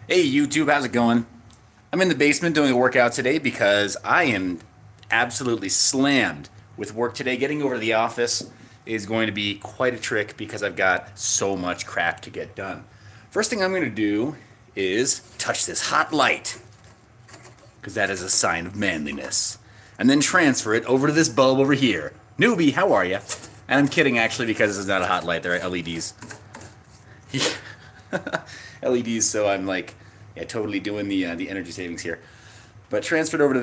Hey YouTube, how's it going? I'm in the basement doing a workout today because I am absolutely slammed with work today. Getting over to the office is going to be quite a trick because I've got so much crap to get done. First thing I'm going to do is touch this hot light because that is a sign of manliness. And then transfer it over to this bulb over here. Newbie, how are you? And I'm kidding actually because this is not a hot light, they're LEDs. LEDs, so I'm like, yeah, totally doing the energy savings here. But transferred over to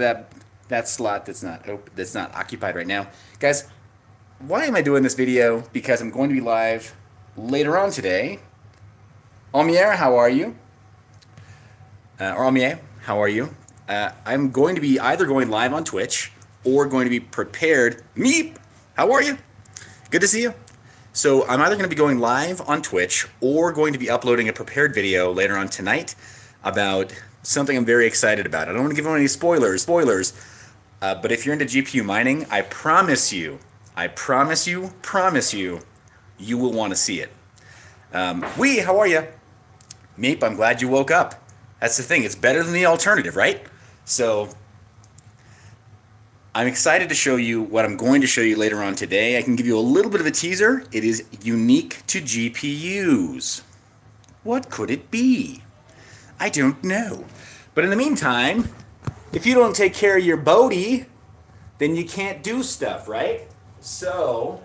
that slot that's not occupied right now, guys. Why am I doing this video? Because I'm going to be live later on today. Omier, how are you? Or Omier, how are you? I'm going to be either going live on Twitch or going to be prepared. Meep, how are you? Good to see you. So I'm either going to be going live on Twitch or going to be uploading a prepared video later on tonight about something I'm very excited about. I don't want to give any spoilers, but if you're into GPU mining, I promise you, you will want to see it. How are you? Meep, I'm glad you woke up. That's the thing, it's better than the alternative, right? So I'm excited to show you what I'm going to show you later on today. I can give you a little bit of a teaser. It is unique to GPUs. What could it be? I don't know. But in the meantime, if you don't take care of your body, then you can't do stuff, right? So,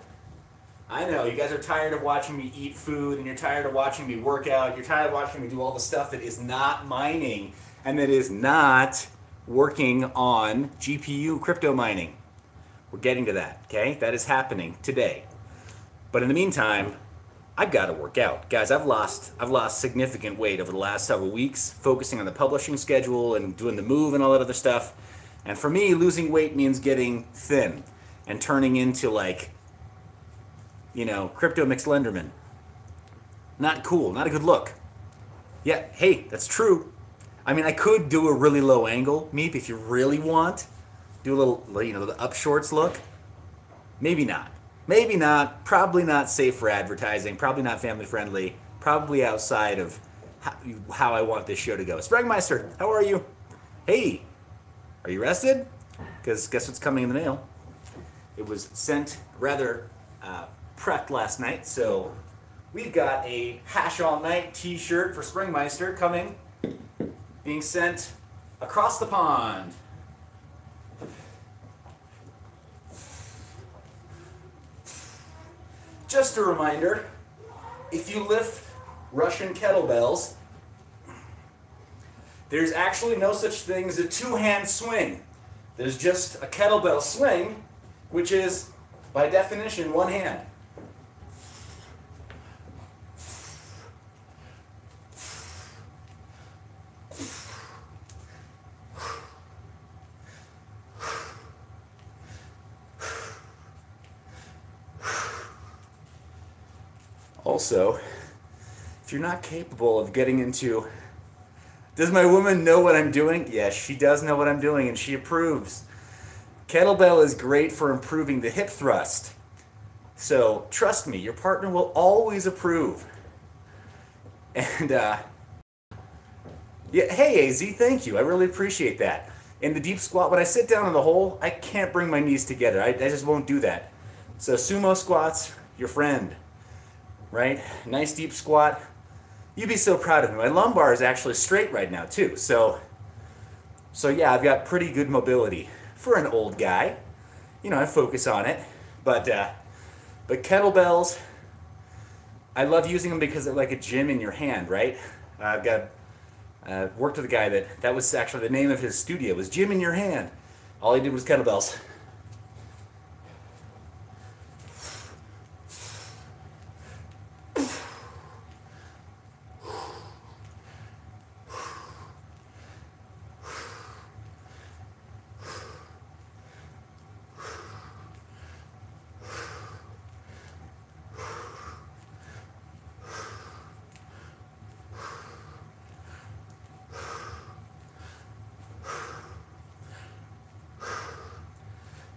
I know, you guys are tired of watching me eat food, and you're tired of watching me work out, you're tired of watching me do all the stuff that is not mining, and that is not working on GPU crypto mining. We're getting to that, okay? That is happening today. But in the meantime, I've got to work out. Guys, I've lost significant weight over the last several weeks, focusing on the publishing schedule and doing the move and all that other stuff. And for me, losing weight means getting thin and turning into, like, you know, crypto McSlenderman. Not cool, not a good look. Yeah, hey, that's true. I mean, I could do a really low angle, Meep, if you really want. Do a little, you know, the up shorts look. Maybe not. Maybe not. Probably not safe for advertising. Probably not family friendly. Probably outside of how I want this show to go. Sprengmeister, how are you? Hey, are you rested? Because guess what's coming in the mail? It was sent rather prepped last night, so we've got a Hash All Night t-shirt for Sprengmeister coming, being sent across the pond. Just a reminder, if you lift Russian kettlebells, there's actually no such thing as a two-hand swing. There's just a kettlebell swing, which is, by definition, one hand. Also, if you're not capable of getting into, does my woman know what I'm doing? Yes, she does know what I'm doing, and she approves. Kettlebell is great for improving the hip thrust. So, trust me, your partner will always approve. And, yeah, hey, AZ, thank you. I really appreciate that. In the deep squat, when I sit down in the hole, I can't bring my knees together. I just won't do that. So, sumo squats, your friend. Right? Nice deep squat. You'd be so proud of me. My lumbar is actually straight right now too. So yeah, I've got pretty good mobility for an old guy. You know, I focus on it. But kettlebells, I love using them because they're like a gym in your hand, right? I've got worked with a guy that was actually the name of his studio was Gym in Your Hand. All he did was kettlebells.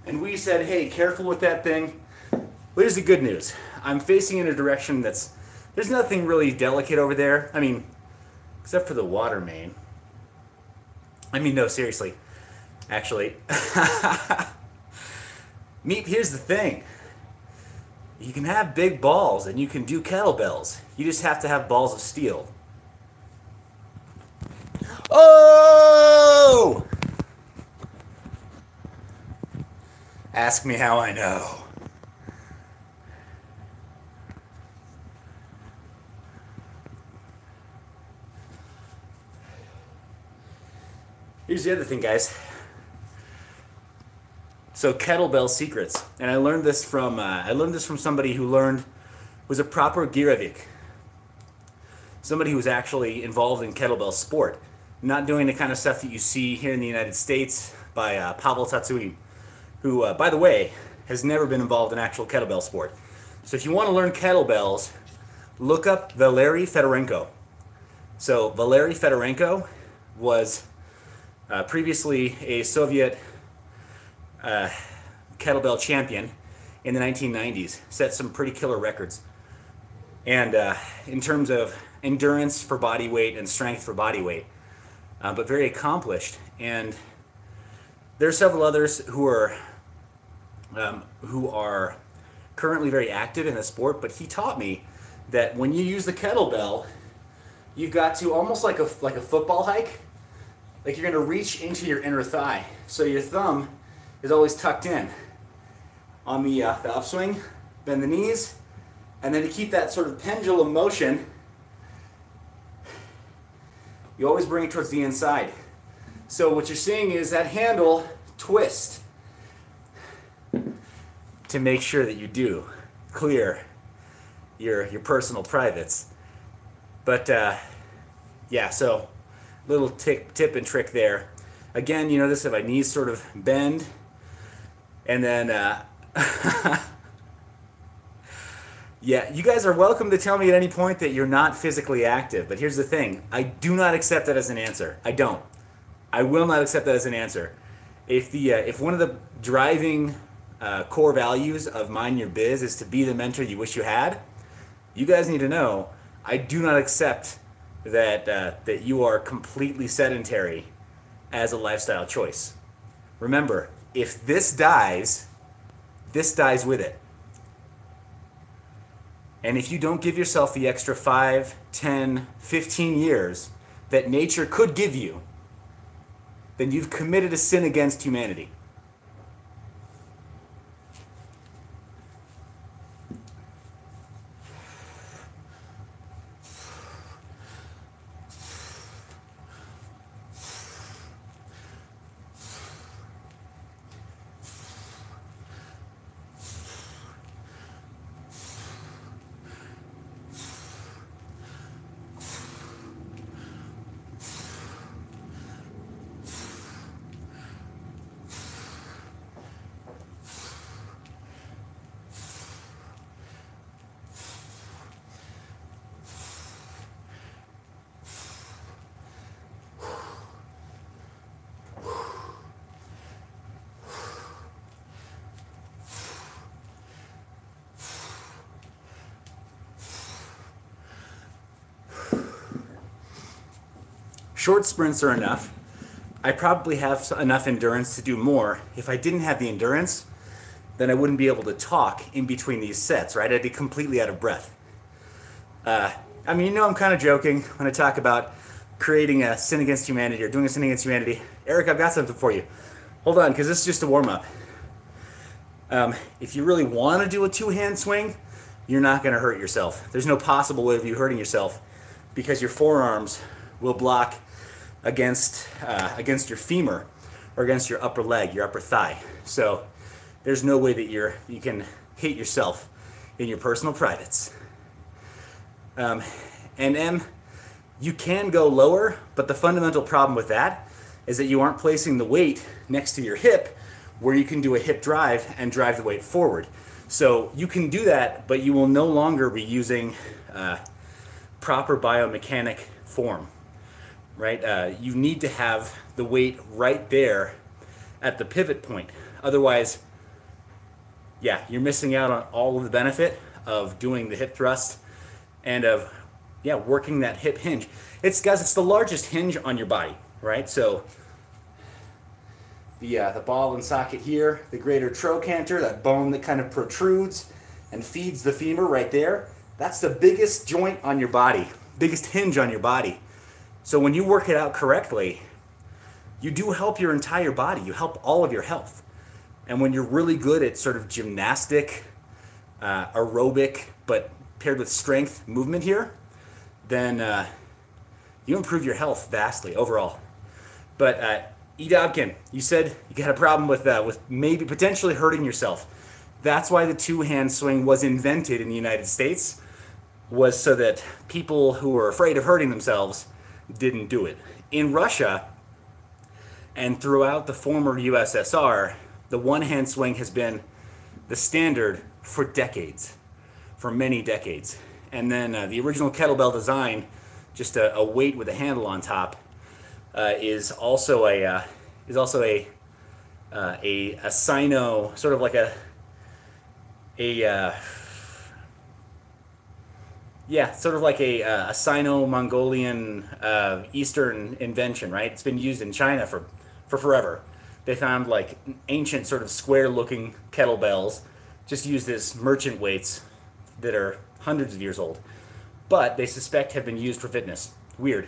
And we said, hey, careful with that thing. But here's the good news. I'm facing in a direction there's nothing really delicate over there. I mean, except for the water main. I mean, no, seriously. Actually, Meep, here's the thing. You can have big balls and you can do kettlebells. You just have to have balls of steel. Oh! Ask me how I know. Here's the other thing, guys. So kettlebell secrets, and I learned this from somebody who was a proper Giravik, somebody who was actually involved in kettlebell sport, not doing the kind of stuff that you see here in the United States by Pavel Tatsuin, who, by the way, has never been involved in actual kettlebell sport. So if you want to learn kettlebells, look up Valery Fedorenko. So Valery Fedorenko was previously a Soviet kettlebell champion in the 1990s, set some pretty killer records. And in terms of endurance for body weight and strength for body weight, but very accomplished. And there are several others who are currently very active in the sport, but he taught me that when you use the kettlebell, you've got to, almost like a football hike, like you're going to reach into your inner thigh. So your thumb is always tucked in on the upswing, bend the knees, and then to keep that sort of pendulum motion, you always bring it towards the inside. So what you're seeing is that handle twist to make sure that you do clear your personal privates. But yeah, so little tip and trick there. Again, you notice that my knees sort of bend, and then yeah, you guys are welcome to tell me at any point that you're not physically active, but here's the thing. I do not accept that as an answer. I don't. I will not accept that as an answer. If one of the driving core values of Mind Your Biz is to be the mentor you wish you had, you guys need to know I do not accept that that you are completely sedentary as a lifestyle choice. Remember, if this dies with it. And if you don't give yourself the extra 5, 10, 15 years that nature could give you, then you've committed a sin against humanity. Short sprints are enough. I probably have enough endurance to do more. If I didn't have the endurance, then I wouldn't be able to talk in between these sets, right? I'd be completely out of breath. I mean, you know I'm kind of joking when I talk about creating a sin against humanity or doing a sin against humanity. Eric, I've got something for you. Hold on, because this is just a warm-up. If you really want to do a two-hand swing, you're not going to hurt yourself. There's no possible way of you hurting yourself because your forearms will block against your femur or against your upper leg, your upper thigh. So there's no way that you can hit yourself in your personal privates. And you can go lower, but the fundamental problem with that is that you aren't placing the weight next to your hip where you can do a hip drive and drive the weight forward. So you can do that, but you will no longer be using proper biomechanic form. Right? You need to have the weight right there at the pivot point. Otherwise, yeah, you're missing out on all of the benefit of doing the hip thrust and of yeah, working that hip hinge. Guys, it's the largest hinge on your body, right? So the ball and socket here, the greater trochanter, that bone that kind of protrudes and feeds the femur right there, that's the biggest joint on your body, biggest hinge on your body. So when you work it out correctly, you do help your entire body. You help all of your health. And when you're really good at sort of gymnastic, aerobic, but paired with strength movement here, then you improve your health vastly overall. But E. Dobkin, you said you got a problem with maybe potentially hurting yourself. That's why the two-hand swing was invented in the United States, was so that people who were afraid of hurting themselves didn't do it. In Russia and throughout the former USSR, the one-hand swing has been the standard for decades, for many decades. And then the original kettlebell design, just a weight with a handle on top, is also a Sino, sort of like a Sino-Mongolian Eastern invention, right? It's been used in China for forever. They found like ancient sort of square-looking kettlebells, just used as merchant weights that are hundreds of years old, but they suspect have been used for fitness. Weird.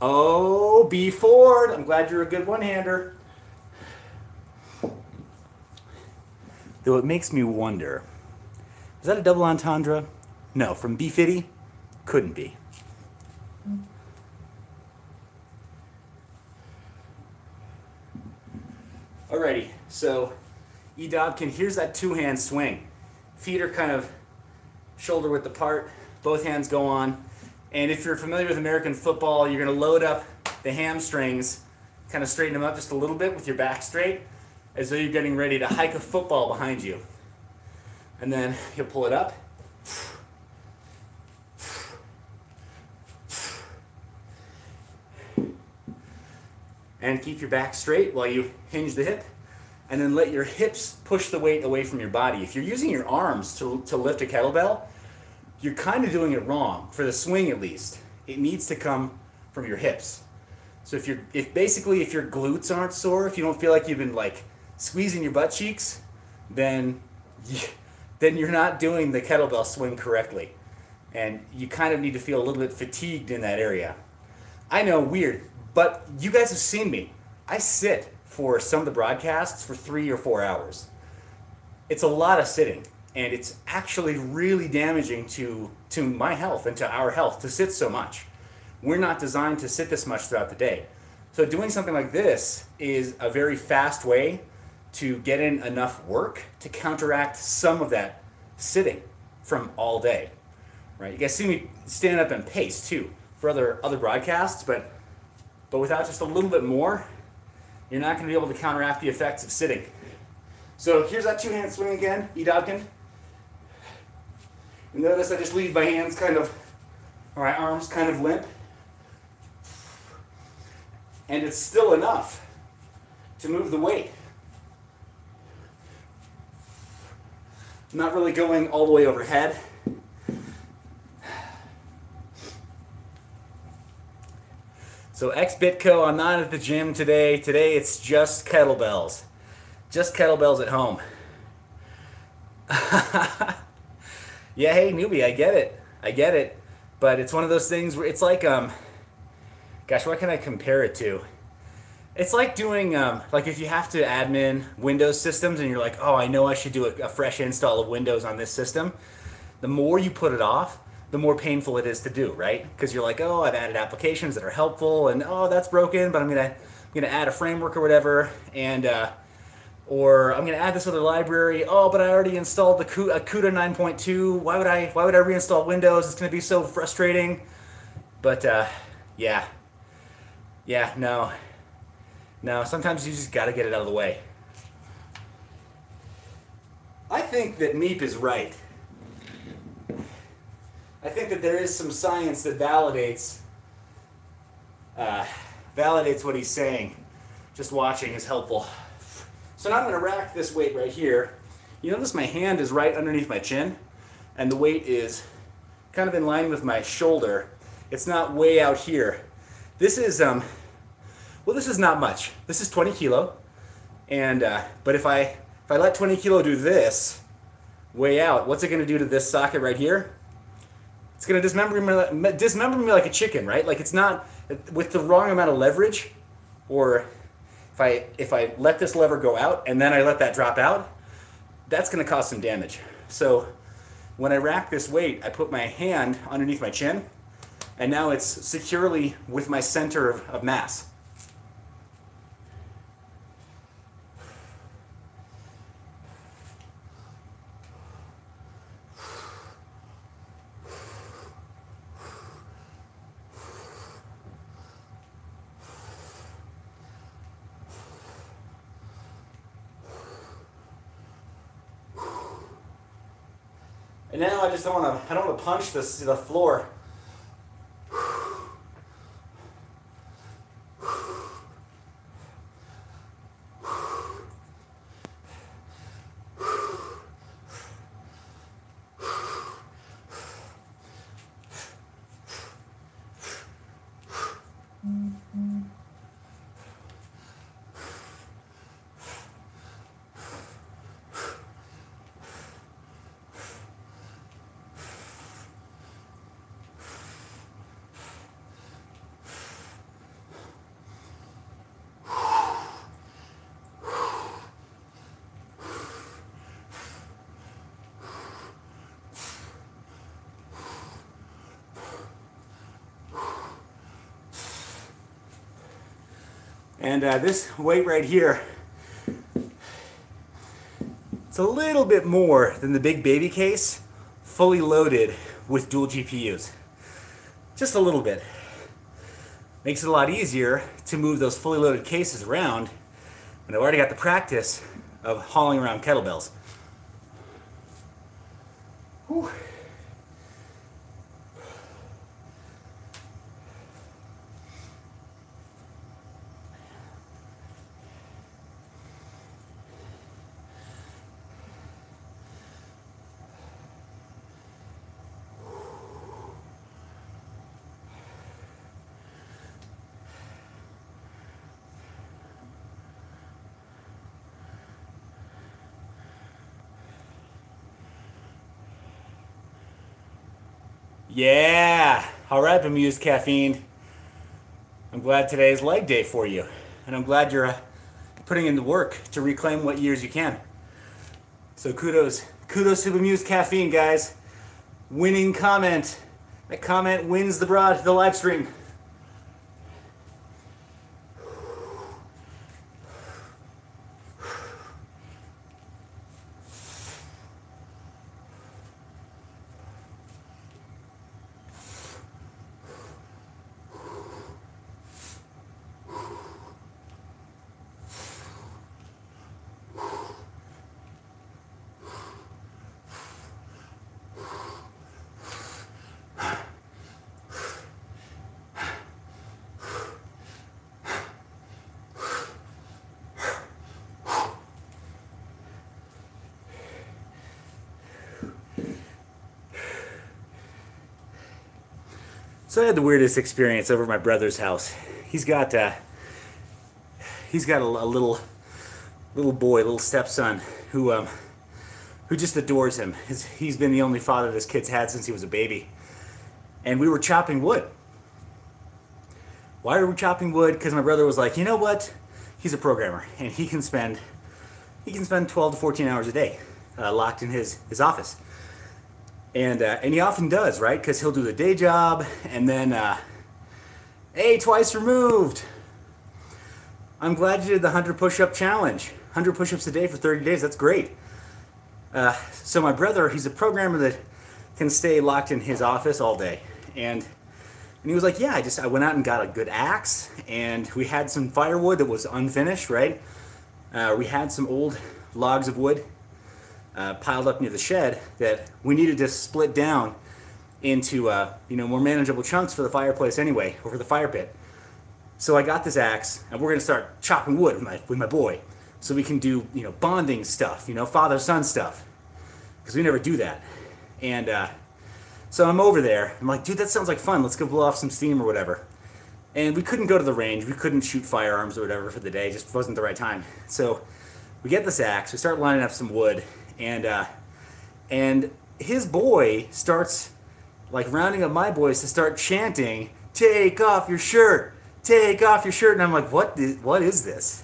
Oh, B. Ford, I'm glad you're a good one-hander. Though it makes me wonder, is that a double entendre? No, from B. Fitty? Couldn't be. Alrighty, so E. Dobkin, here's that two-hand swing. Feet are kind of shoulder width apart, both hands go on. And if you're familiar with American football, you're going to load up the hamstrings, kind of straighten them up just a little bit with your back straight, as though you're getting ready to hike a football behind you. And then you'll pull it up. And keep your back straight while you hinge the hip. And then let your hips push the weight away from your body. If you're using your arms to lift a kettlebell, you're kind of doing it wrong, for the swing at least. It needs to come from your hips. So if basically your glutes aren't sore, if you don't feel like you've been like squeezing your butt cheeks, then you're not doing the kettlebell swing correctly. And you kind of need to feel a little bit fatigued in that area. I know, weird, but you guys have seen me. I sit for some of the broadcasts for 3 or 4 hours. It's a lot of sitting, and it's actually really damaging to my health and to our health to sit so much. We're not designed to sit this much throughout the day. So doing something like this is a very fast way to get in enough work to counteract some of that sitting from all day. Right? You guys see me stand up and pace too for other broadcasts, but without just a little bit more, you're not going to be able to counteract the effects of sitting. So here's that two-hand swing again, E. Dobkin. You notice I just leave my hands kind of, or my arms kind of limp. And it's still enough to move the weight. I'm not really going all the way overhead. So ex-Bitco, I'm not at the gym today. Today it's just kettlebells. Just kettlebells at home. Yeah, hey newbie, I get it. I get it. But it's one of those things where it's like, gosh, what can I compare it to? It's like doing, like if you have to admin Windows systems and you're like, oh, I know I should do a fresh install of Windows on this system. The more you put it off, the more painful it is to do, right? Because you're like, oh, I've added applications that are helpful, and oh, that's broken, but I'm gonna add a framework or whatever, and or I'm gonna add this other library. Oh, but I already installed the CUDA 9.2. Why would I reinstall Windows? It's gonna be so frustrating. But yeah, no. Sometimes you just gotta get it out of the way. I think that Meep is right. I think that there is some science that validates what he's saying. Just watching is helpful. So now I'm going to rack this weight right here. You notice my hand is right underneath my chin, and the weight is kind of in line with my shoulder. It's not way out here. This is, well, this is not much. This is 20 kilo. And, but if I let 20 kilo do this way out, what's it going to do to this socket right here? It's going to dismember me like a chicken, right? Like it's not, with the wrong amount of leverage, or if I let this lever go out and then I let that drop out, that's going to cause some damage. So when I rack this weight, I put my hand underneath my chin, and now it's securely with my center of mass. And now I just don't want to punch the floor. And this weight right here, it's a little bit more than the big baby case, fully loaded with dual GPUs. Just a little bit. Makes it a lot easier to move those fully loaded cases around, and I've already got the practice of hauling around kettlebells. Whew. Yeah! Alright, bemused caffeine. I'm glad today's leg day for you. And I'm glad you're putting in the work to reclaim what years you can. So kudos to bemused caffeine, guys. Winning comment. That comment wins the live stream. So I had the weirdest experience over at my brother's house. He's got a little boy, little stepson who just adores him. He's been the only father this kid's had since he was a baby. And we were chopping wood. Why were we chopping wood? Because my brother was like, you know what? He's a programmer, and he can spend 12 to 14 hours a day locked in his office. And he often does, right? Because he'll do the day job, and then, hey, twice removed. I'm glad you did the 100 push-up challenge. 100 push-ups a day for 30 days, that's great. So my brother, he's a programmer that can stay locked in his office all day. And he was like, yeah, I went out and got a good axe, and we had some firewood that was unfinished, right? We had some old logs of wood piled up near the shed that we needed to split down into more manageable chunks for the fireplace anyway, or for the fire pit. So I got this axe, and we're gonna start chopping wood with my boy, so we can do bonding stuff, father-son stuff, because we never do that. And So I'm over there. I'm like, dude, that sounds like fun. Let's go blow off some steam or whatever. And we couldn't go to the range. We couldn't shoot firearms or whatever for the day. It just wasn't the right time. So we get this axe. We start lining up some wood. And his boy starts, like, rounding up my boys to start chanting, "Take off your shirt! Take off your shirt!" And I'm like, what is this?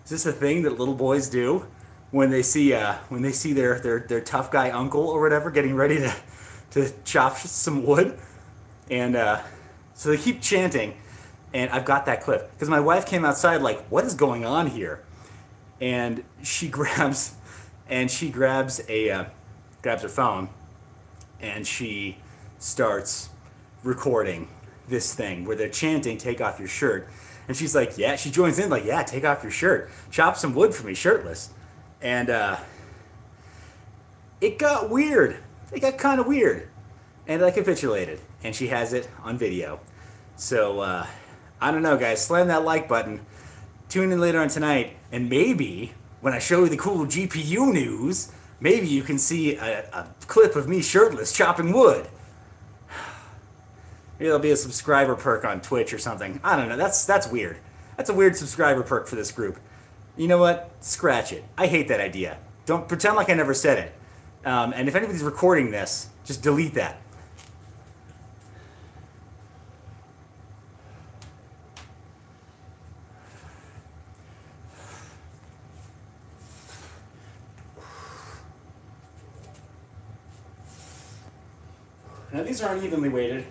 Is this a thing that little boys do when they see their tough guy uncle or whatever getting ready to chop some wood? And so they keep chanting, and I've got that clip because my wife came outside like, what is going on here? And she grabs her phone, and she starts recording this thing where they're chanting, "Take off your shirt." And she's like, yeah, she joins in like, yeah, take off your shirt. Chop some wood for me, shirtless. And it got weird. It got kind of weird. And I capitulated. And she has it on video. So, I don't know, guys. Slam that like button. Tune in later on tonight. And maybe, when I show you the cool GPU news, maybe you can see a clip of me shirtless chopping wood. Maybe there'll be a subscriber perk on Twitch or something. I don't know. That's weird. That's a weird subscriber perk for this group. You know what? Scratch it. I hate that idea. Don't pretend like I never said it. And if anybody's recording this, just delete that. Now these are unevenly weighted.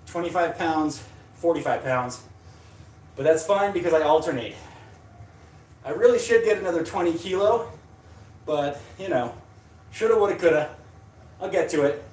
25 pounds, 45 pounds. But that's fine because I alternate. I really should get another 20 kilo, but, you know, shoulda, woulda, coulda. I'll get to it.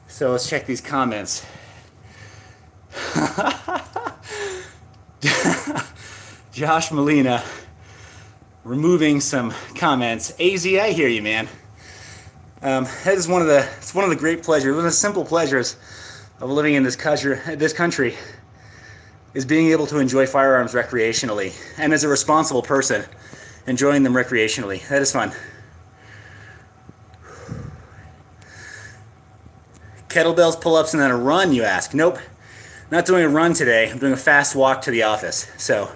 So let's check these comments. Josh Molina removing some comments. AZ, I hear you, man. That is one of the great pleasures, one of the simple pleasures of living in this country, is being able to enjoy firearms recreationally, and as a responsible person, enjoying them recreationally. That is fun. Kettlebells, pull-ups, and then a run, you ask? Nope. Not doing a run today. I'm doing a fast walk to the office. So,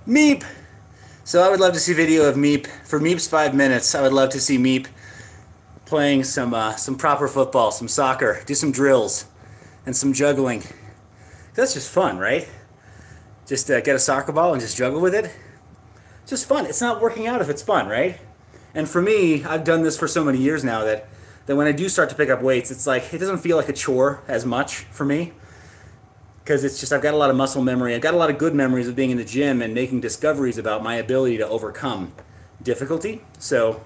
Meep! So I would love to see video of Meep. For Meep's 5 minutes, I would love to see Meep playing some proper football, some soccer, do some drills, and some juggling. That's just fun, right? Just get a soccer ball and just juggle with it. It's just fun. It's not working out if it's fun, right? And for me, I've done this for so many years now that when I do start to pick up weights, it's like, it doesn't feel like a chore as much for me. Because it's just, I've got a lot of muscle memory. I've got a lot of good memories of being in the gym and making discoveries about my ability to overcome difficulty. So,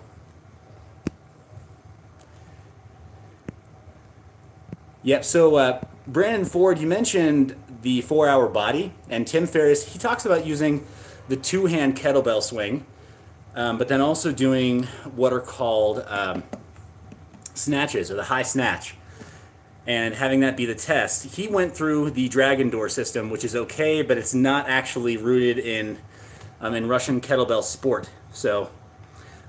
yep, so Brandon Ford, you mentioned the 4-hour body, and Tim Ferriss, he talks about using the 2-hand kettlebell swing, but then also doing what are called snatches, or the high snatch, and having that be the test. He went through the Dragon Door system, which is okay, but it's not actually rooted in Russian kettlebell sport. So,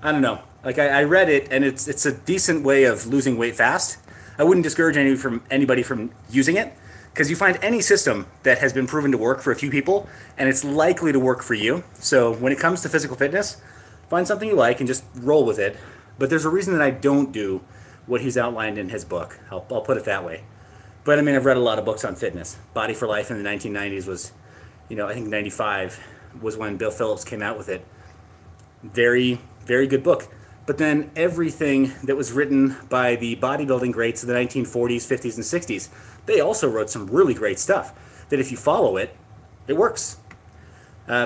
I don't know. Like, I read it, and it's a decent way of losing weight fast. I wouldn't discourage anybody from using it, because you find any system that has been proven to work for a few people, and it's likely to work for you. So when it comes to physical fitness, find something you like and just roll with it. But there's a reason that I don't do what he's outlined in his book. I'll put it that way. But I mean, I've read a lot of books on fitness. Body for Life in the 1990s was, you know, I think 95 was when Bill Phillips came out with it. Very, very good book. But then everything that was written by the bodybuilding greats of the 1940s, 50s, and 60s, they also wrote some really great stuff that if you follow it, it works.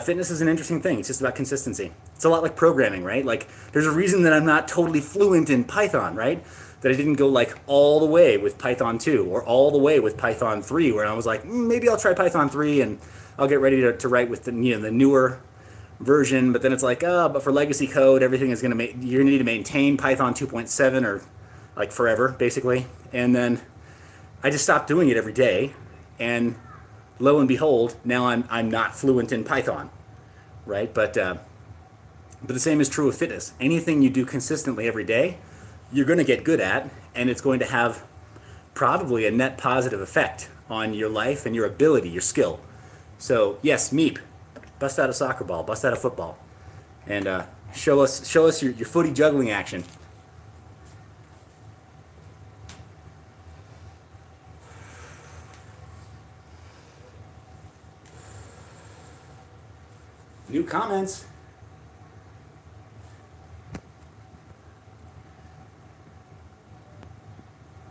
Fitness is an interesting thing. It's just about consistency. It's a lot like programming, right? Like, there's a reason that I'm not totally fluent in Python, right? That I didn't go like all the way with Python 2 or all the way with Python 3, where I was like, maybe I'll try Python 3 and I'll get ready to write with the, you know, the newer version. But then it's like, oh, but for legacy code, everything is going to you're going to need to maintain Python 2.7 or like forever, basically. And then I just stopped doing it every day, and lo and behold, now I'm not fluent in Python, right? But the same is true of fitness. Anything you do consistently every day, you're going to get good at, and it's going to have probably a net positive effect on your life and your ability, your skill. So yes, Meep, bust out a soccer ball, bust out a football, and show us your footy juggling action. New comments.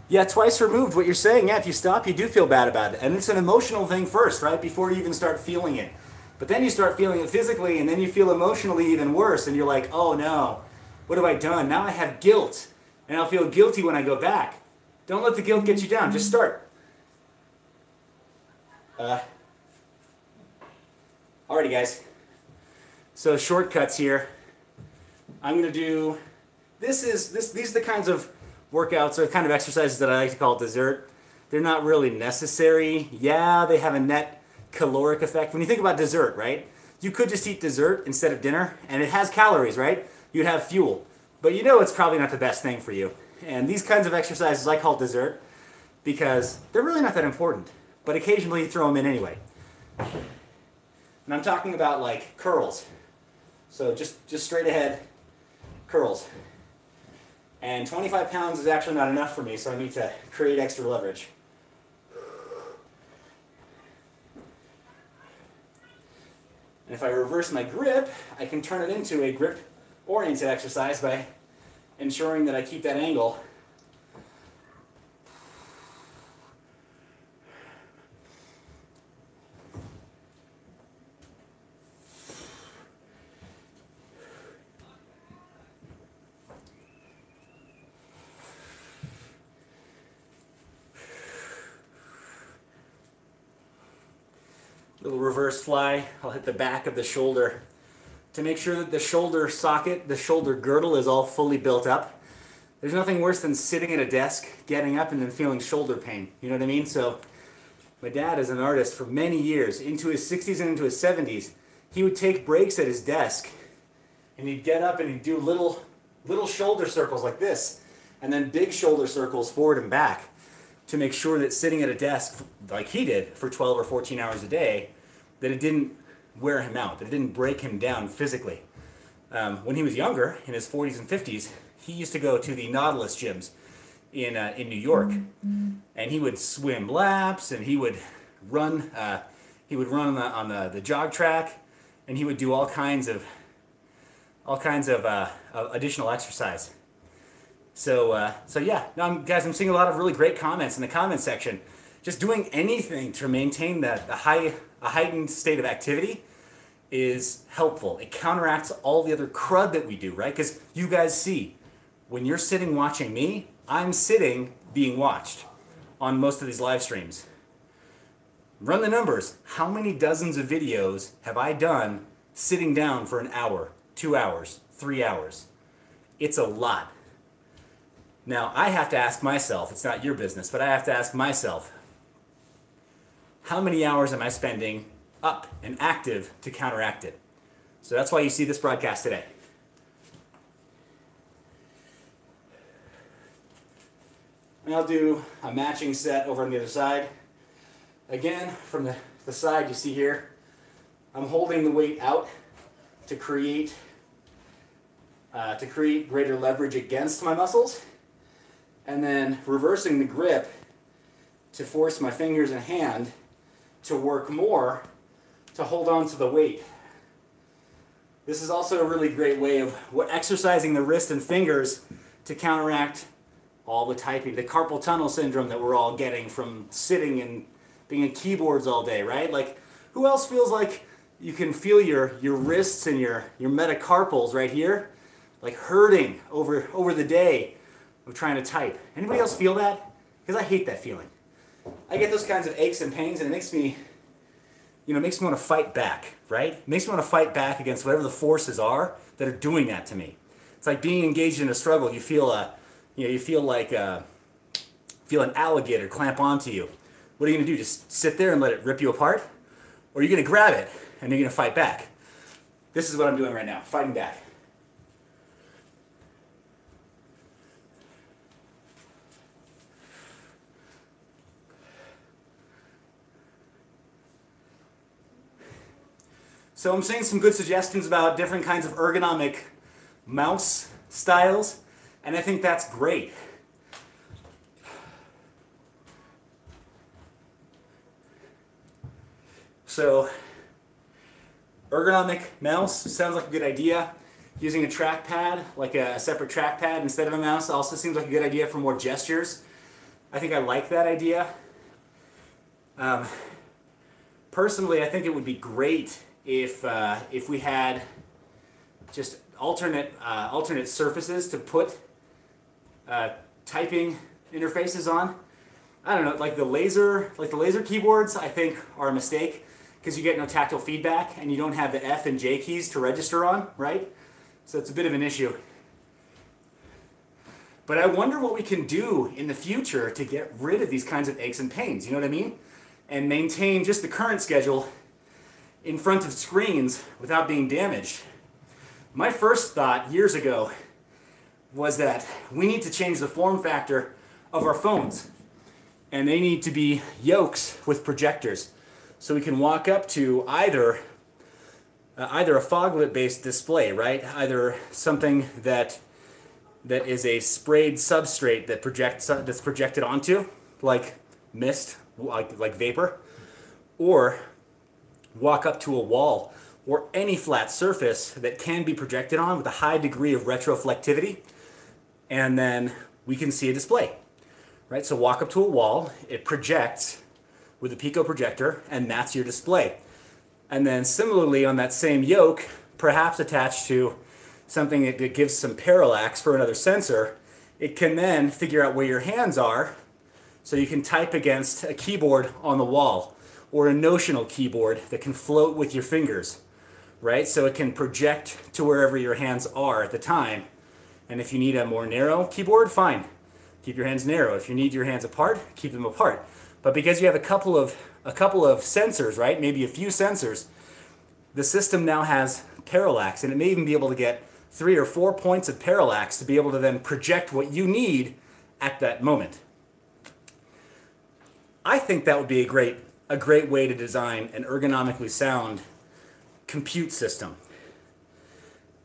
Yeah, twice removed, what you're saying. Yeah, if you stop, you do feel bad about it. And it's an emotional thing first, right? Before you even start feeling it. But then you start feeling it physically, and then you feel emotionally even worse. And you're like, oh no, what have I done? Now I have guilt. And I'll feel guilty when I go back. Don't let the guilt get you down. Just start. Alrighty, guys. So shortcuts here. I'm going to do, these are the kinds of workouts or kind of exercises that I like to call dessert. They're not really necessary. Yeah, they have a net caloric effect. When you think about dessert, right? You could just eat dessert instead of dinner, and it has calories, right? You'd have fuel. But you know it's probably not the best thing for you. And these kinds of exercises I call dessert because they're really not that important. But occasionally you throw them in anyway. And I'm talking about like curls. So just straight ahead curls. And 25 pounds is actually not enough for me, so I need to create extra leverage. And if I reverse my grip, I can turn it into a grip-oriented exercise by ensuring that I keep that angle. Little reverse fly. I'll hit the back of the shoulder to make sure that the shoulder socket, the shoulder girdle is all fully built up. There's nothing worse than sitting at a desk, getting up, and then feeling shoulder pain. You know what I mean? So my dad is an artist for many years, into his 60s and into his 70s. He would take breaks at his desk, and he'd get up and he'd do little shoulder circles like this, and then big shoulder circles forward and back, to make sure that sitting at a desk like he did for 12 or 14 hours a day, that it didn't wear him out, that it didn't break him down physically. When he was younger, in his 40s and 50s, he used to go to the Nautilus gyms in New York, and he would swim laps, and he would run on the jog track, and he would do all kinds of additional exercise. So yeah, now guys, I'm seeing a lot of really great comments in the comment section. Just doing anything to maintain a heightened state of activity is helpful. It counteracts all the other crud that we do, right? Because you guys see, when you're sitting watching me, I'm sitting being watched on most of these live streams. Run the numbers. How many dozens of videos have I done sitting down for an hour, 2 hours, 3 hours? It's a lot. Now, I have to ask myself, it's not your business, but I have to ask myself, how many hours am I spending up and active to counteract it? So that's why you see this broadcast today. And I'll do a matching set over on the other side. Again, from the side you see here, I'm holding the weight out to create to create greater leverage against my muscles, and then reversing the grip to force my fingers and hand to work more to hold on to the weight. This is also a really great way of exercising the wrist and fingers to counteract all the typing, the carpal tunnel syndrome that we're all getting from sitting and being at keyboards all day, right? Like, who else feels like you can feel your wrists and your metacarpals right here, like hurting over the day of trying to type? Anybody else feel that? Because I hate that feeling. I get those kinds of aches and pains, and it makes me, makes me want to fight back, right? It makes me want to fight back against whatever the forces are that are doing that to me. It's like being engaged in a struggle. You feel like feel an alligator clamp onto you. What are you going to do? Just sit there and let it rip you apart? Or are you going to grab it and you're going to fight back? This is what I'm doing right now, fighting back. So I'm seeing some good suggestions about different kinds of ergonomic mouse styles, and I think that's great. So ergonomic mouse sounds like a good idea. Using a trackpad, like a separate trackpad instead of a mouse, also seems like a good idea for more gestures. I think I like that idea. Personally, I think it would be great if we had just alternate surfaces to put typing interfaces on. I don't know, like the laser keyboards, I think are a mistake because you get no tactile feedback and you don't have the F and J keys to register on, right? So it's a bit of an issue. But I wonder what we can do in the future to get rid of these kinds of aches and pains, you know what I mean? And maintain just the current schedule in front of screens without being damaged. My first thought years ago was that we need to change the form factor of our phones, and they need to be yokes with projectors, so we can walk up to either a foglet-based display, right? Either something that is a sprayed substrate that's projected onto, like mist, like vapor, or walk up to a wall or any flat surface that can be projected on with a high degree of retroflectivity, and then we can see a display, right? So walk up to a wall, it projects with a pico projector, and that's your display. And then similarly on that same yoke, perhaps attached to something that gives some parallax for another sensor, it can then figure out where your hands are, so you can type against a keyboard on the wall, or a notional keyboard that can float with your fingers, right? So it can project to wherever your hands are at the time. And if you need a more narrow keyboard, fine. Keep your hands narrow. If you need your hands apart, keep them apart. But because you have a couple of sensors, right? Maybe a few sensors, the system now has parallax, and it may even be able to get 3 or 4 points of parallax to be able to then project what you need at that moment. I think that would be a great way to design an ergonomically sound compute system.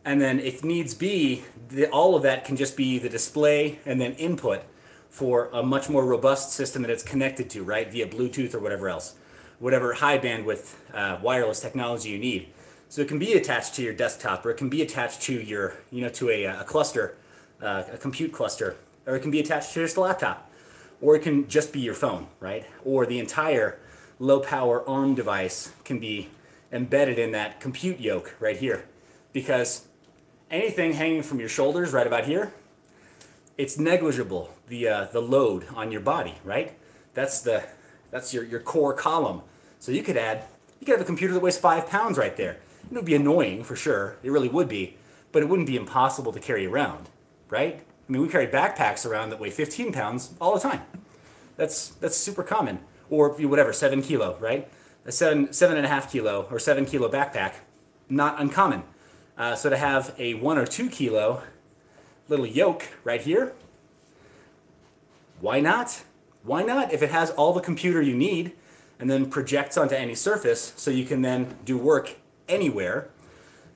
And then if needs be, all of that can just be the display and then input for a much more robust system that it's connected to, right? Via Bluetooth or whatever else. Whatever high bandwidth wireless technology you need. So it can be attached to your desktop, or it can be attached to your, to a cluster, a compute cluster, or it can be attached to just a laptop. Or it can just be your phone, right? Or the entire low-power ARM device can be embedded in that compute yoke right here. Because anything hanging from your shoulders right about here, it's negligible, the load on your body, right? That's your core column. So you could have a computer that weighs 5 pounds right there. It would be annoying for sure, it really would be, but it wouldn't be impossible to carry around, right? I mean, we carry backpacks around that weigh 15 pounds all the time. That's super common. Or whatever, 7 kilo, right? A 7.5 kilo or 7 kilo backpack, not uncommon. So to have a 1 or 2 kilo little yoke right here, why not? Why not? If it has all the computer you need and then projects onto any surface so you can then do work anywhere,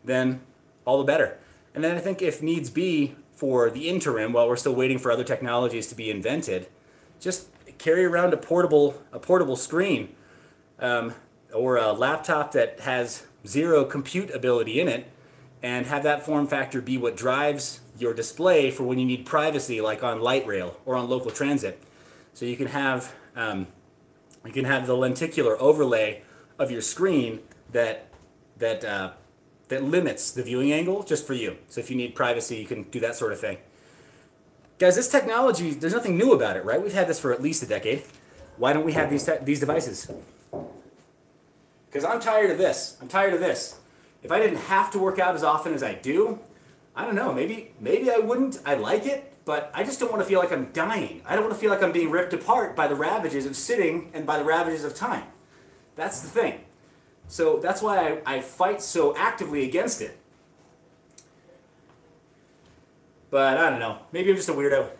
then all the better. And then I think if needs be for the interim, while we're still waiting for other technologies to be invented, just carry around a portable screen, or a laptop that has zero compute ability in it, and have that form factor be what drives your display for when you need privacy, like on light rail or on local transit. So you can have the lenticular overlay of your screen that limits the viewing angle just for you. So if you need privacy, you can do that sort of thing. Guys, this technology, there's nothing new about it, right? We've had this for at least a decade. Why don't we have these devices? Because I'm tired of this. I'm tired of this. If I didn't have to work out as often as I do, I don't know, maybe I wouldn't. I like it, but I just don't want to feel like I'm dying. I don't want to feel like I'm being ripped apart by the ravages of sitting and by the ravages of time. That's the thing. So that's why I fight so actively against it. But I don't know, maybe I'm just a weirdo.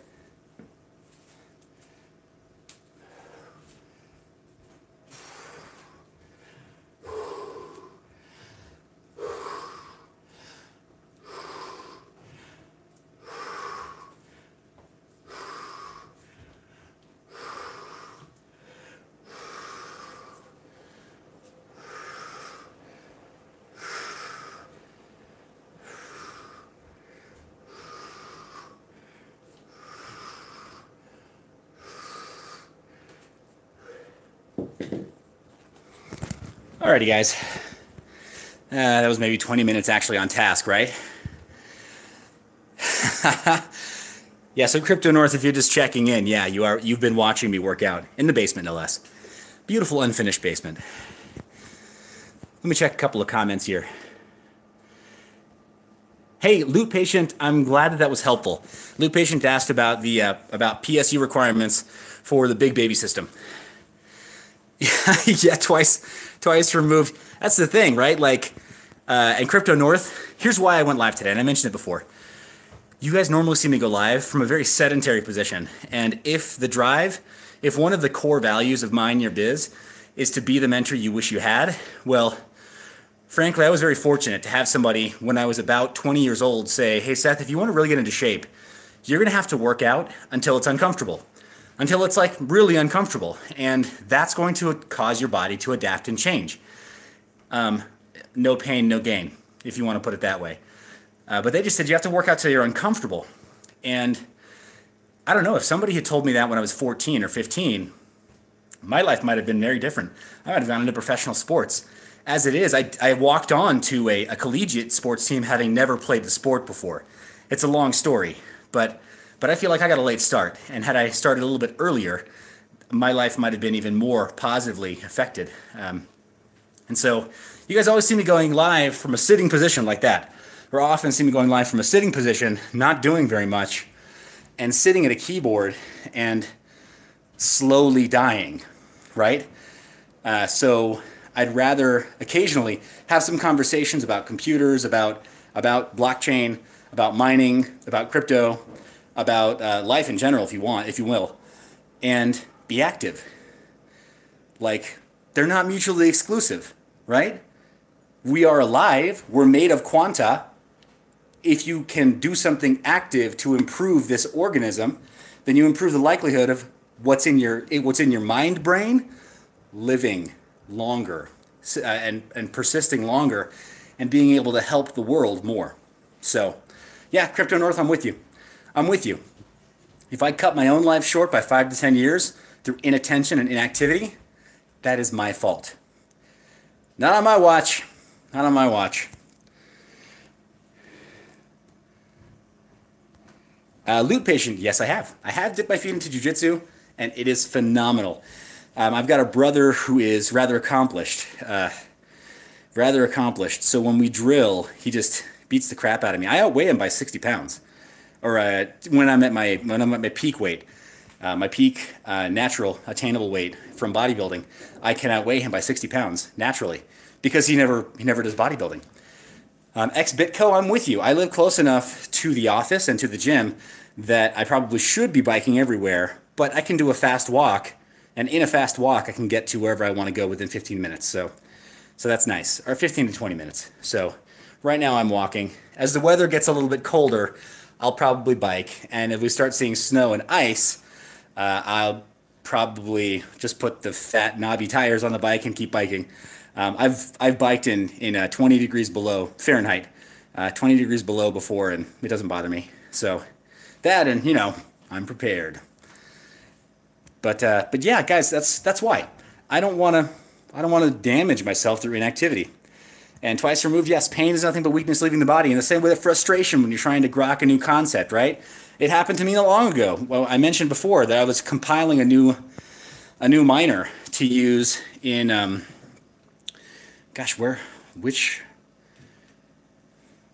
Alrighty, guys. That was maybe 20 minutes actually on task, right? Yeah, so Crypto North, if you're just checking in, yeah, you've been watching me work out in the basement, no less. Beautiful unfinished basement. Let me check a couple of comments here. Hey, Loot Patient, I'm glad that was helpful. Loot Patient asked about the about PSU requirements for the big baby system. Yeah, twice removed. That's the thing, right? Like, and Crypto North, here's why I went live today, and I mentioned it before. You guys normally see me go live from a very sedentary position, and if one of the core values of mineyour.biz is to be the mentor you wish you had, well, frankly, I was very fortunate to have somebody when I was about 20 years old say, hey, Seth, if you want to really get into shape, you're going to have to work out until it's uncomfortable. Until it's like really uncomfortable, and that's going to cause your body to adapt and change. No pain, no gain, if you want to put it that way. But they just said you have to work out till you're uncomfortable. And I don't know, if somebody had told me that when I was 14 or 15, my life might have been very different. I might have gone into professional sports. As it is, I walked on to a collegiate sports team having never played the sport before. It's a long story, but I feel like I got a late start, and had I started a little bit earlier, my life might have been even more positively affected. And so you guys always see me going live from a sitting position like that, or often see me going live from a sitting position, not doing very much, and sitting at a keyboard and slowly dying, right? So I'd rather occasionally have some conversations about computers, about blockchain, about mining, about crypto, about life in general, if you will, and be active. Like, they're not mutually exclusive, right? We are alive, we're made of quanta. If you can do something active to improve this organism, then you improve the likelihood of what's in your mind brain living longer and persisting longer and being able to help the world more. So, yeah, Crypto North, I'm with you. I'm with you. If I cut my own life short by 5 to 10 years through inattention and inactivity, that is my fault. Not on my watch. Not on my watch. Loot Patient, yes, I have. I have dipped my feet into jiu-jitsu, and it is phenomenal. I've got a brother who is rather accomplished. So when we drill, he just beats the crap out of me. I outweigh him by 60 pounds. Or when I'm at my peak weight, my peak natural attainable weight from bodybuilding, I can outweigh him by 60 pounds naturally because he never does bodybuilding. Ex-Bitco, I'm with you. I live close enough to the office and to the gym that I probably should be biking everywhere, but I can do a fast walk, and in a fast walk I can get to wherever I want to go within 15 minutes. So that's nice, or 15 to 20 minutes. So right now I'm walking. as the weather gets a little bit colder, I'll probably bike. And if we start seeing snow and ice, I'll probably just put the fat knobby tires on the bike and keep biking. I've biked in 20 degrees below Fahrenheit, 20 degrees below before, and it doesn't bother me. So that, and you know, I'm prepared. But yeah, guys, that's why I don't want to damage myself through inactivity. And twice removed, yes, pain is nothing but weakness leaving the body. And the same with frustration when you're trying to grok a new concept, right? It happened to me not long ago. Well, I mentioned before that I was compiling a new miner to use in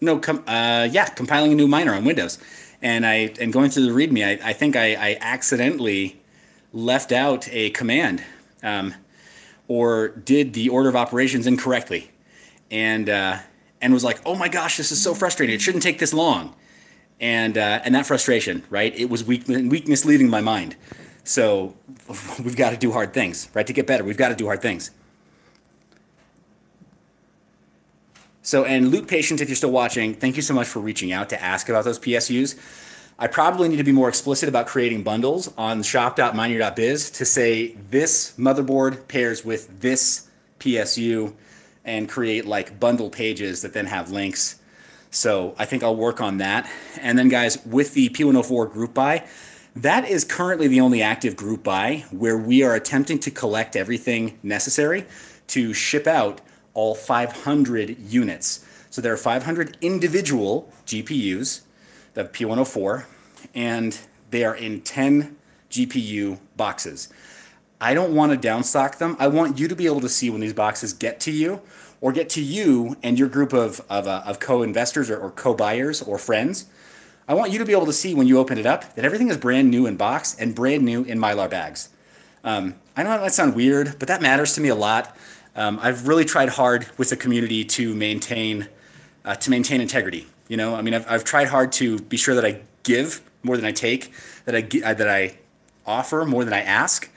compiling a new miner on Windows. And going through the README, I think I accidentally left out a command or did the order of operations incorrectly. And was like, oh my gosh, this is so frustrating. It shouldn't take this long. And that frustration, right? It was weakness leaving my mind. So we've got to do hard things, right? To get better, we've got to do hard things. So, and Loot Patient, if you're still watching, thank you so much for reaching out to ask about those PSUs. I probably need to be more explicit about creating bundles on shop.mineyour.biz to say this motherboard pairs with this PSU and create like bundle pages that then have links. So I think I'll work on that. And then guys, with the P104 group buy, that is currently the only active group buy where we are attempting to collect everything necessary to ship out all 500 units. So there are 500 individual GPUs, the P104, and they are in 10 GPU boxes. I don't want to downstock them. I want you to be able to see when these boxes get to you, or get to you and your group of co-investors or co-buyers or friends. I want you to be able to see when you open it up that everything is brand new in box and brand new in Mylar bags. I know that might sound weird, but that matters to me a lot. I've really tried hard with the community to maintain integrity. You know, I mean, I've tried hard to be sure that I give more than I take, that I offer more than I ask.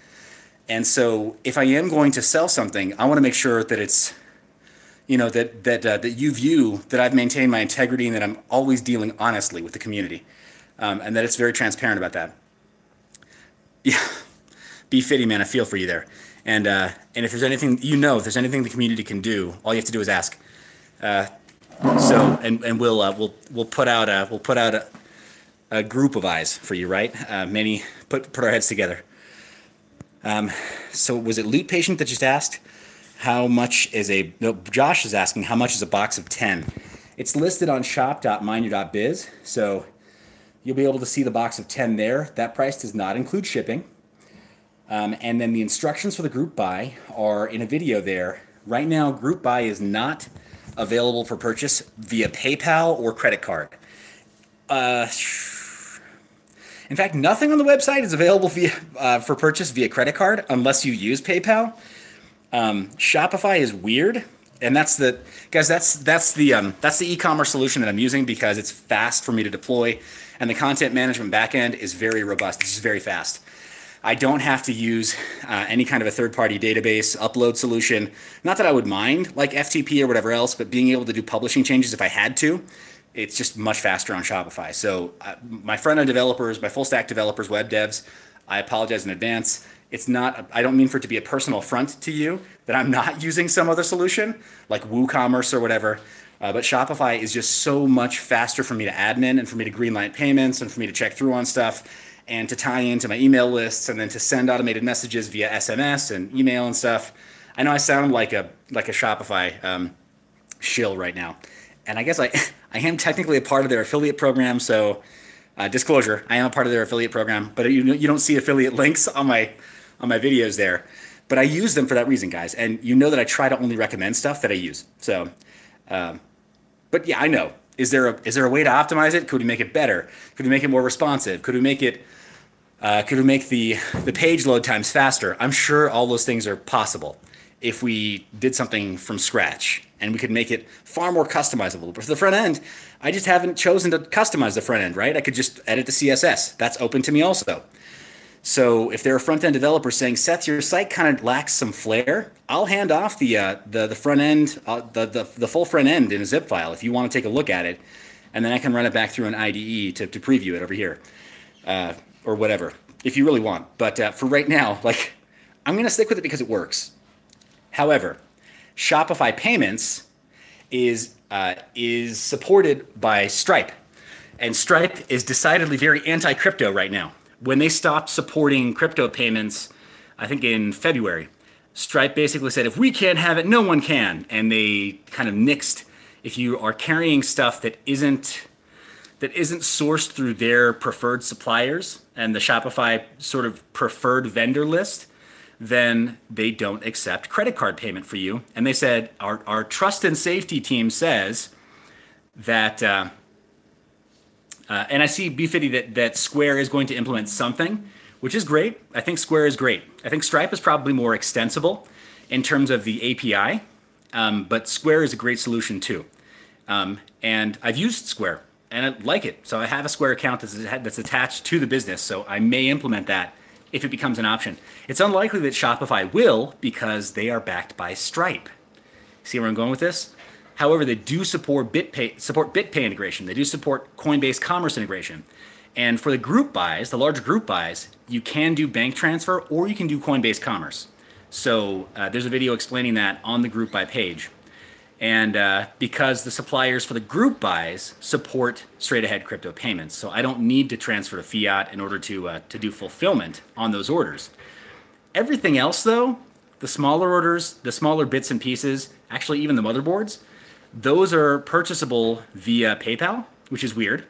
And so if I am going to sell something, I want to make sure that it's, you know, that you view that I've maintained my integrity and that I'm always dealing honestly with the community, and that it's very transparent about that. Yeah, be fitty, man. I feel for you there. And if there's anything, if there's anything the community can do, all you have to do is ask. We'll put out a group of eyes for you, right? Put our heads together. So was it Loot Patient that just asked how much is Josh is asking how much is a box of 10? It's listed on shop.mineyour.biz, so you'll be able to see the box of 10 there. That price does not include shipping. And then the instructions for the group buy are in a video there. Right now, group buy is not available for purchase via PayPal or credit card. In fact, nothing on the website is available for purchase via credit card unless you use PayPal. Shopify is weird, and that's the e-commerce solution that I'm using because it's fast for me to deploy, and the content management backend is very robust. It's just very fast. I don't have to use any kind of a third-party database upload solution. Not that I would mind, like FTP or whatever else, but being able to do publishing changes if I had to, it's just much faster on Shopify. So my front-end developers, my full-stack developers, web devs, I apologize in advance. It's not, I don't mean for it to be a personal affront to you that I'm not using some other solution, like WooCommerce or whatever. But Shopify is just so much faster for me to admin and for me to greenlight payments and for me to check through on stuff, and to tie into my email lists, and then to send automated messages via SMS and email and stuff. I know I sound like a Shopify shill right now, and I guess I am technically a part of their affiliate program. So disclosure, I am a part of their affiliate program, but you don't see affiliate links on my videos there. But I use them for that reason, guys. And you know that I try to only recommend stuff that I use. So, but yeah, I know. Is there a way to optimize it? Could we make it better? Could we make it more responsive? Could we make it? Could we make the page load times faster? I'm sure all those things are possible if we did something from scratch, and we could make it far more customizable. But for the front end, I just haven't chosen to customize the front end, right? I could just edit the CSS. That's open to me also. So if there are front-end developers saying, Seth, your site kind of lacks some flair, I'll hand off the front end, the full front end in a zip file if you want to take a look at it and then I can run it back through an IDE to preview it over here, or whatever, if you really want. But for right now, like, I'm going to stick with it because it works. However, Shopify Payments is supported by Stripe, and Stripe is decidedly very anti-crypto right now. When they stopped supporting crypto payments, I think in February, Stripe basically said, if we can't have it, no one can. And they kind of nixed, if you are carrying stuff that isn't sourced through their preferred suppliers and the Shopify sort of preferred vendor list, then they don't accept credit card payment for you. And they said, our trust and safety team says that, and I see B50 that Square is going to implement something, which is great. I think Square is great. I think Stripe is probably more extensible in terms of the API, but Square is a great solution too. And I've used Square and I like it. So I have a Square account that's attached to the business, so I may implement that if it becomes an option. It's unlikely that Shopify will, because they are backed by Stripe. See where I'm going with this? However, they do support BitPay integration. They do support Coinbase Commerce integration. And for the group buys, the large group buys, you can do bank transfer or you can do Coinbase Commerce. So there's a video explaining that on the group buy page. And because the suppliers for the group buys support straight ahead crypto payments. So I don't need to transfer to fiat in order to do fulfillment on those orders. Everything else though, the smaller orders, the smaller bits and pieces, actually even the motherboards, those are purchasable via PayPal, which is weird,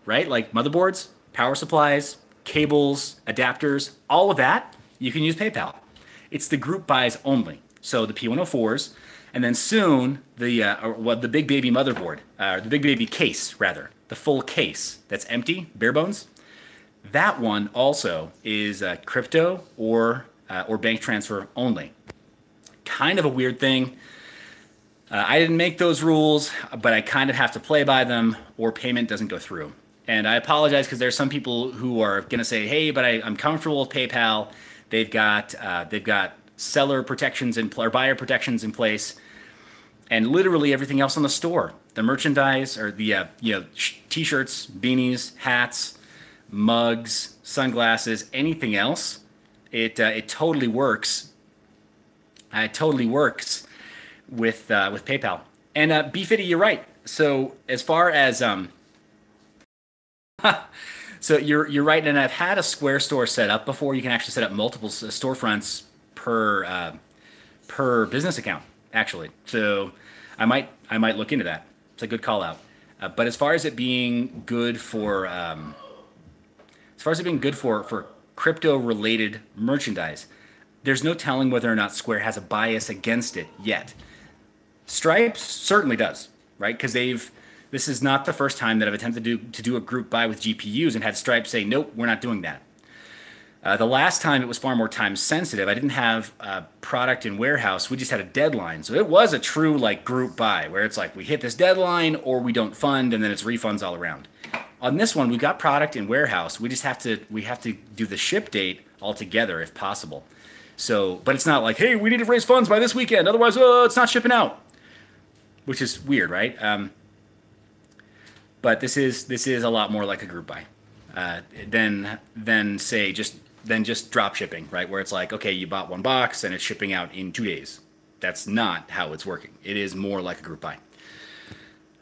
right? Like motherboards, power supplies, cables, adapters, all of that, you can use PayPal. It's the group buys only. So the P104s, and then soon the big baby motherboard, the big baby case rather, the full case that's empty, bare bones. That one also is crypto or bank transfer only. Kind of a weird thing. I didn't make those rules, but I kind of have to play by them, or payment doesn't go through. And I apologize because there's some people who are going to say, "Hey, but I'm comfortable with PayPal. They've got seller protections or buyer protections in place, and literally everything else on the store, the merchandise or the t-shirts, beanies, hats, mugs, sunglasses, anything else, it totally works. It totally works with PayPal." And B50, you're right. So as far as so you're right, and I've had a Square store set up before. You can actually set up multiple storefronts per business account, actually. So I might look into that. It's a good call out. But as far as it being good for crypto related merchandise, there's no telling whether or not Square has a bias against it yet. Stripe certainly does, right? Because this is not the first time that I've attempted to do a group buy with GPUs and had Stripe say, nope, we're not doing that. The last time it was far more time sensitive. I didn't have product in warehouse. We just had a deadline. So it was a true like group buy where it's like we hit this deadline or we don't fund, and then it's refunds all around. On this one, we've got product in warehouse. We have to do the ship date all together if possible. So, but it's not like, hey, we need to raise funds by this weekend, otherwise it's not shipping out, which is weird, right? But this is a lot more like a group buy than just drop shipping, right? Where it's like, okay, you bought one box and it's shipping out in 2 days. That's not how it's working. It is more like a group buy.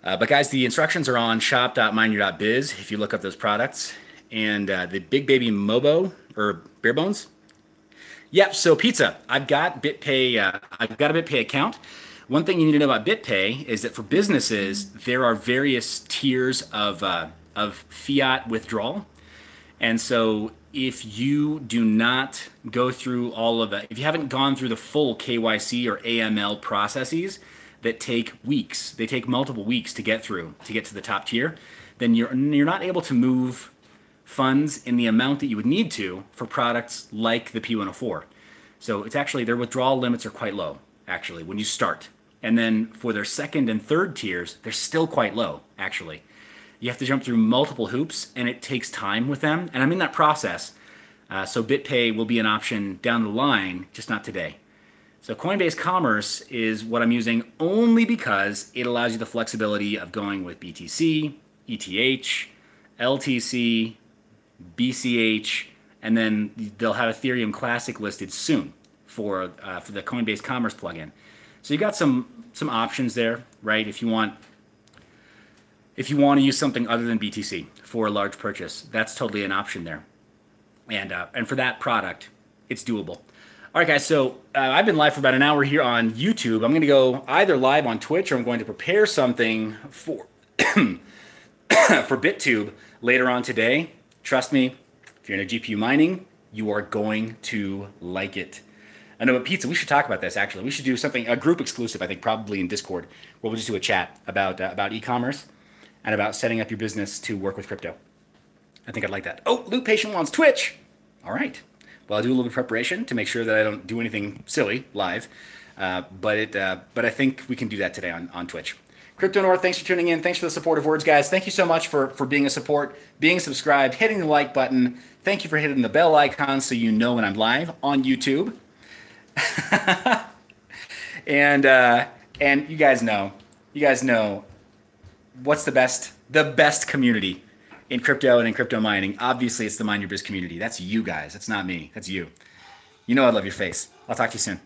But guys, the instructions are on shop.mineyour.biz if you look up those products. And the Big Baby Mobo or Bare Bones. Yep. So pizza. I've got BitPay. I've got a BitPay account. One thing you need to know about BitPay is that for businesses, there are various tiers of fiat withdrawal. And so if you do not go through all of that, if you haven't gone through the full KYC or AML processes that take weeks, they take multiple weeks to get through to get to the top tier, then you're not able to move funds in the amount that you would need to for products like the P104. So it's actually, their withdrawal limits are quite low, actually, when you start. And then for their second and third tiers, they're still quite low, actually. You have to jump through multiple hoops, and it takes time with them. And I'm in that process. So BitPay will be an option down the line, just not today. So Coinbase Commerce is what I'm using only because it allows you the flexibility of going with BTC, ETH, LTC, BCH, and then they'll have Ethereum Classic listed soon for the Coinbase Commerce plugin. So you got some options there, right? If you want to use something other than BTC for a large purchase, that's totally an option there. And for that product, it's doable. All right, guys, so I've been live for about an hour here on YouTube. I'm going to go either live on Twitch or I'm going to prepare something for for BitTube later on today. Trust me, if you're into GPU mining, you are going to like it. I know, but Pizza, we should talk about this, actually. We should do something, a group exclusive, I think, probably in Discord, where we'll just do a chat about e-commerce and about setting up your business to work with crypto. I think I'd like that. Oh, Loot Patient wants Twitch. All right. Well, I'll do a little bit of preparation to make sure that I don't do anything silly live. But I think we can do that today on Twitch. Crypto North, thanks for tuning in. Thanks for the supportive words, guys. Thank you so much for being a support, being subscribed, hitting the like button. Thank you for hitting the bell icon so you know when I'm live on YouTube. And you guys know what's the best community in crypto and in crypto mining. Obviously, it's the Mind Your Biz community. That's you guys. That's not me. That's you. You know I love your face. I'll talk to you soon.